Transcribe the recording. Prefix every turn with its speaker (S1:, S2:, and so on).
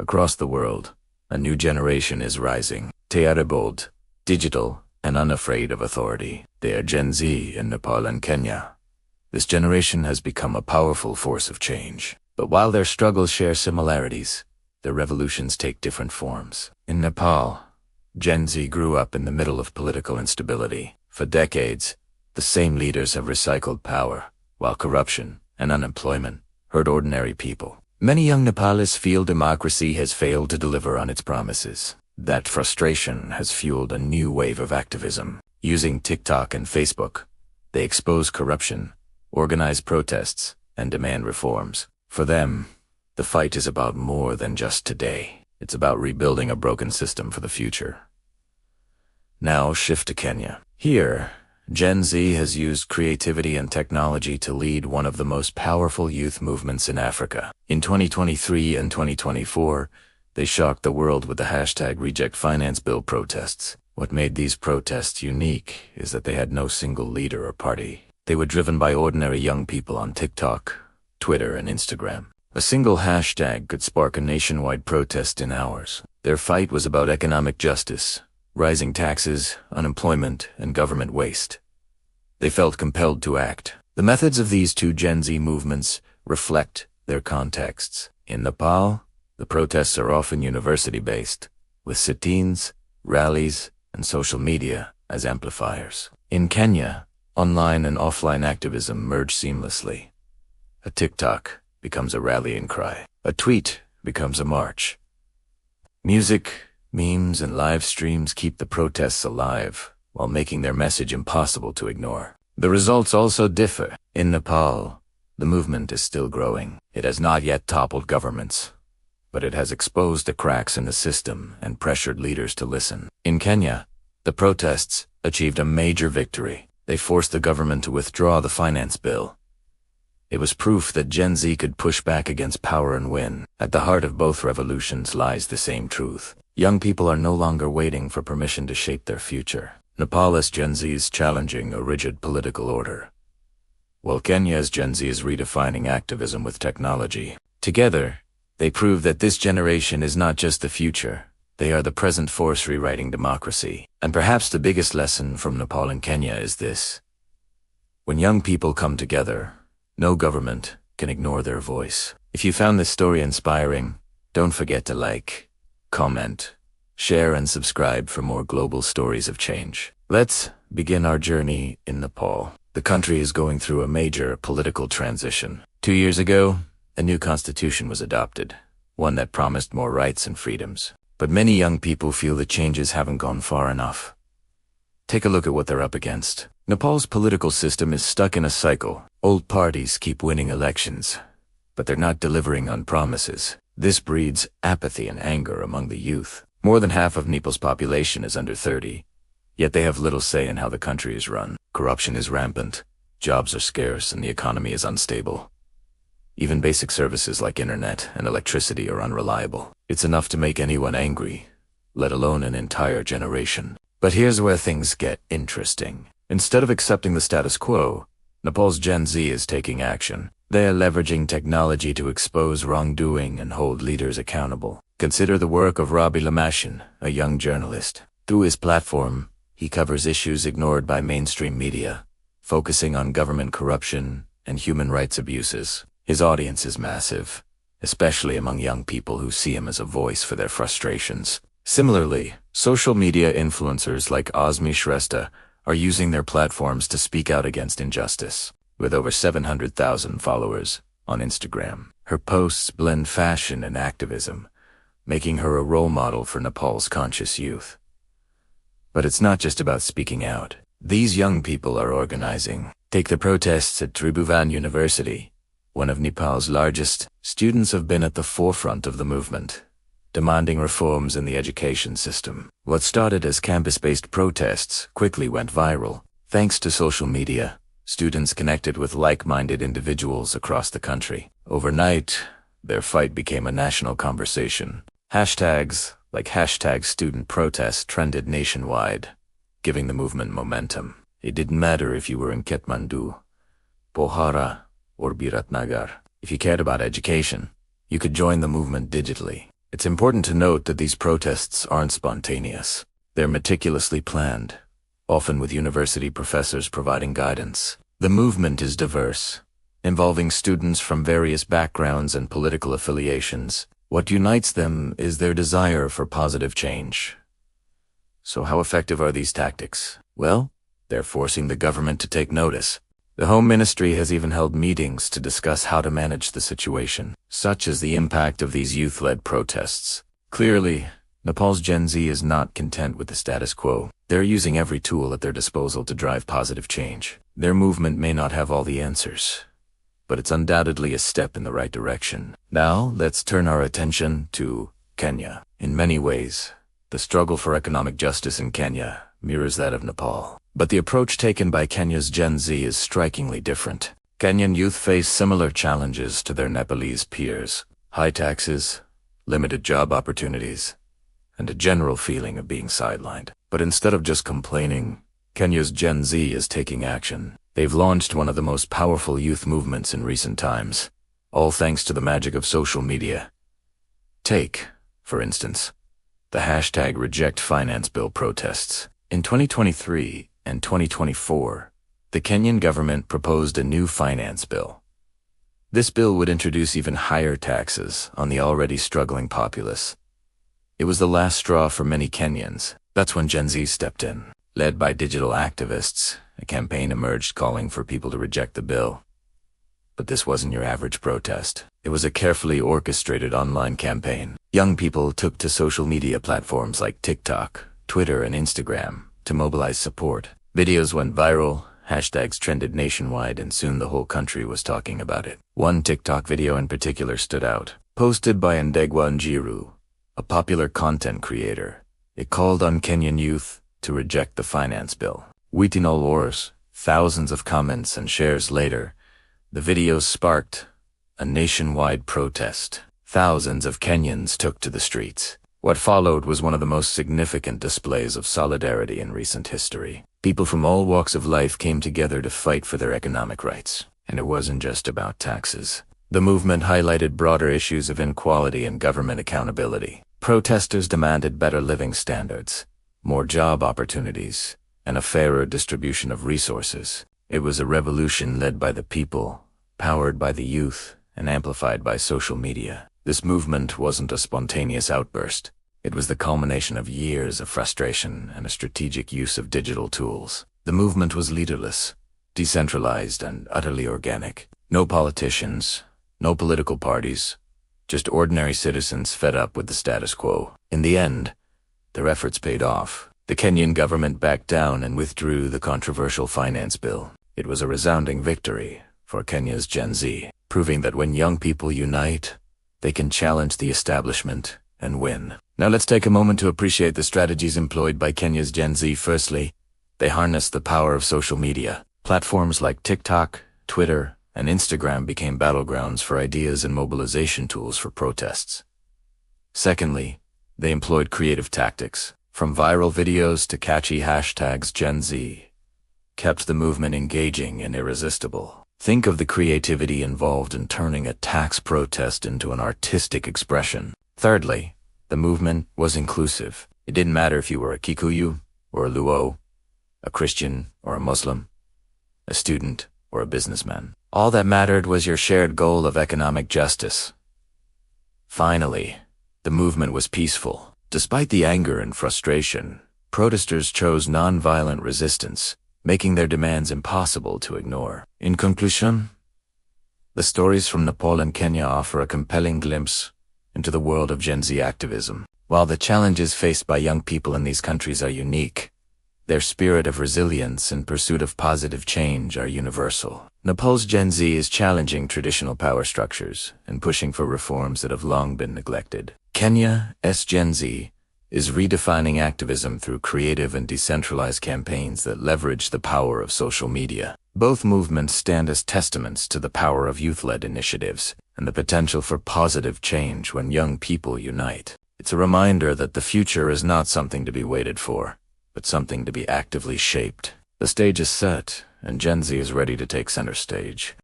S1: Across the world, a new generation is rising. They are bold, digital, and unafraid of authority. They are Gen Z in Nepal and Kenya. This generation has become a powerful force of change. But while their struggles share similarities, their revolutions take different forms. In Nepal, Gen Z grew up in the middle of political instability. For decades, the same leaders have recycled power, while corruption and unemployment hurt ordinary people. Many young Nepalis feel democracy has failed to deliver on its promises. That frustration has fueled a new wave of activism. Using TikTok and Facebook, they expose corruption, organize protests, and demand reforms. For them, the fight is about more than just today. It's about rebuilding a broken system for the future. Now shift to Kenya. Here, Gen Z has used creativity and technology to lead one of the most powerful youth movements in Africa. In 2023 and 2024, they shocked the world with the hashtag Reject Finance Bill protests. What made these protests unique is that they had no single leader or party. They were driven by ordinary young people on TikTok, Twitter, and Instagram. A single hashtag could spark a nationwide protest in hours. Their fight was about economic justice, rising taxes, unemployment, and government waste. They felt compelled to act. The methods of these two Gen Z movements reflect their contexts. In Nepal, the protests are often university-based, with sit-ins, rallies, and social media as amplifiers. In Kenya, online and offline activism merge seamlessly. A TikTok becomes a rallying cry. A tweet becomes a march. Music, memes, and live streams keep the protests alive, while making their message impossible to ignore. The results also differ. In Nepal, the movement is still growing. It has not yet toppled governments, but it has exposed the cracks in the system and pressured leaders to listen. In Kenya, the protests achieved a major victory. They forced the government to withdraw the finance bill. It was proof that Gen Z could push back against power and win. At the heart of both revolutions lies the same truth. Young people are no longer waiting for permission to shape their future. Nepal's Gen Z is challenging a rigid political order, while Kenya's Gen Z is redefining activism with technology. Together, they prove that this generation is not just the future. They are the present force rewriting democracy. And perhaps the biggest lesson from Nepal and Kenya is this: when young people come together, no government can ignore their voice. If you found this story inspiring, don't forget to like, comment, share, and subscribe for more global stories of change. Let's begin our journey in Nepal. The country is going through a major political transition. 2 years ago, a new constitution was adopted, one that promised more rights and freedoms. But many young people feel the changes haven't gone far enough. Take a look at what they're up against. Nepal's political system is stuck in a cycle. Old parties keep winning elections, but they're not delivering on promises. This breeds apathy and anger among the youth. More than half of Nepal's population is under 30, yet they have little say in how the country is run. Corruption is rampant, jobs are scarce, and the economy is unstable. Even basic services like internet and electricity are unreliable. It's enough to make anyone angry, let alone an entire generation. But here's where things get interesting. Instead of accepting the status quo, Nepal's Gen Z is taking action. They are leveraging technology to expose wrongdoing and hold leaders accountable. Consider the work of Rabi Lamashin, a young journalist. Through his platform, he covers issues ignored by mainstream media, focusing on government corruption and human rights abuses. His audience is massive, especially among young people who see him as a voice for their frustrations. Similarly, social media influencers like Azmi Shrestha are using their platforms to speak out against injustice. With over 700,000 followers on Instagram, her posts blend fashion and activism, making her a role model for Nepal's conscious youth. But it's not just about speaking out. These young people are organizing. Take the protests at Tribhuvan University, one of Nepal's largest. Students have been at the forefront of the movement, demanding reforms in the education system. What started as campus-based protests quickly went viral. Thanks to social media, students connected with like-minded individuals across the country. Overnight, their fight became a national conversation. Hashtags like #studentprotest trended nationwide, giving the movement momentum. It didn't matter if you were in Kathmandu, Pokhara, or Biratnagar. If you cared about education, you could join the movement digitally. It's important to note that these protests aren't spontaneous. They're meticulously planned, often with university professors providing guidance. The movement is diverse, involving students from various backgrounds and political affiliations. What unites them is their desire for positive change. So how effective are these tactics? Well, they're forcing the government to take notice. The Home Ministry has even held meetings to discuss how to manage the situation. Such is the impact of these youth-led protests. Clearly, Nepal's Gen Z is not content with the status quo. They're using every tool at their disposal to drive positive change. Their movement may not have all the answers, but it's undoubtedly a step in the right direction. Now, let's turn our attention to Kenya. In many ways, the struggle for economic justice in Kenya mirrors that of Nepal. But the approach taken by Kenya's Gen Z is strikingly different. Kenyan youth face similar challenges to their Nepalese peers: high taxes, limited job opportunities, and a general feeling of being sidelined. But instead of just complaining, Kenya's Gen Z is taking action. They've launched one of the most powerful youth movements in recent times, all thanks to the magic of social media. Take, for instance, the hashtag Reject Finance Bill protests. In 2023 and 2024, the Kenyan government proposed a new finance bill. This bill would introduce even higher taxes on the already struggling populace. It was the last straw for many Kenyans. That's when Gen Z stepped in. Led by digital activists, a campaign emerged calling for people to reject the bill. But this wasn't your average protest. It was a carefully orchestrated online campaign. Young people took to social media platforms like TikTok, Twitter, and Instagram to mobilize support. Videos went viral, hashtags trended nationwide, and soon the whole country was talking about it. One TikTok video in particular stood out. Posted by Ndegwa Njiru, a popular content creator, it called on Kenyan youth to reject the finance bill. Within all wars, thousands of comments and shares later, the video sparked a nationwide protest. Thousands of Kenyans took to the streets. What followed was one of the most significant displays of solidarity in recent history. People from all walks of life came together to fight for their economic rights. And it wasn't just about taxes. The movement highlighted broader issues of inequality and government accountability. Protesters demanded better living standards, more job opportunities, and a fairer distribution of resources. It was a revolution led by the people, powered by the youth, and amplified by social media. This movement wasn't a spontaneous outburst. It was the culmination of years of frustration and a strategic use of digital tools. The movement was leaderless, decentralized, and utterly organic. No politicians, no political parties, just ordinary citizens fed up with the status quo. In the end, their efforts paid off. The Kenyan government backed down and withdrew the controversial finance bill. It was a resounding victory for Kenya's Gen Z, proving that when young people unite, they can challenge the establishment and win. Now let's take a moment to appreciate the strategies employed by Kenya's Gen Z. Firstly, they harnessed the power of social media. Platforms like TikTok, Twitter, and Instagram became battlegrounds for ideas and mobilization tools for protests. Secondly, they employed creative tactics. From viral videos to catchy hashtags, Gen Z kept the movement engaging and irresistible. Think of the creativity involved in turning a tax protest into an artistic expression. Thirdly, the movement was inclusive. It didn't matter if you were a Kikuyu or a Luo, a Christian or a Muslim, a student or a businessman. All that mattered was your shared goal of economic justice. Finally, the movement was peaceful. Despite the anger and frustration, protesters chose non-violent resistance, making their demands impossible to ignore. In conclusion, the stories from Nepal and Kenya offer a compelling glimpse into the world of Gen Z activism. While the challenges faced by young people in these countries are unique, their spirit of resilience and pursuit of positive change are universal. Nepal's Gen Z is challenging traditional power structures and pushing for reforms that have long been neglected. Kenya's Gen Z is redefining activism through creative and decentralized campaigns that leverage the power of social media. Both movements stand as testaments to the power of youth-led initiatives and the potential for positive change when young people unite. It's a reminder that the future is not something to be waited for, but something to be actively shaped. The stage is set, and Gen Z is ready to take center stage.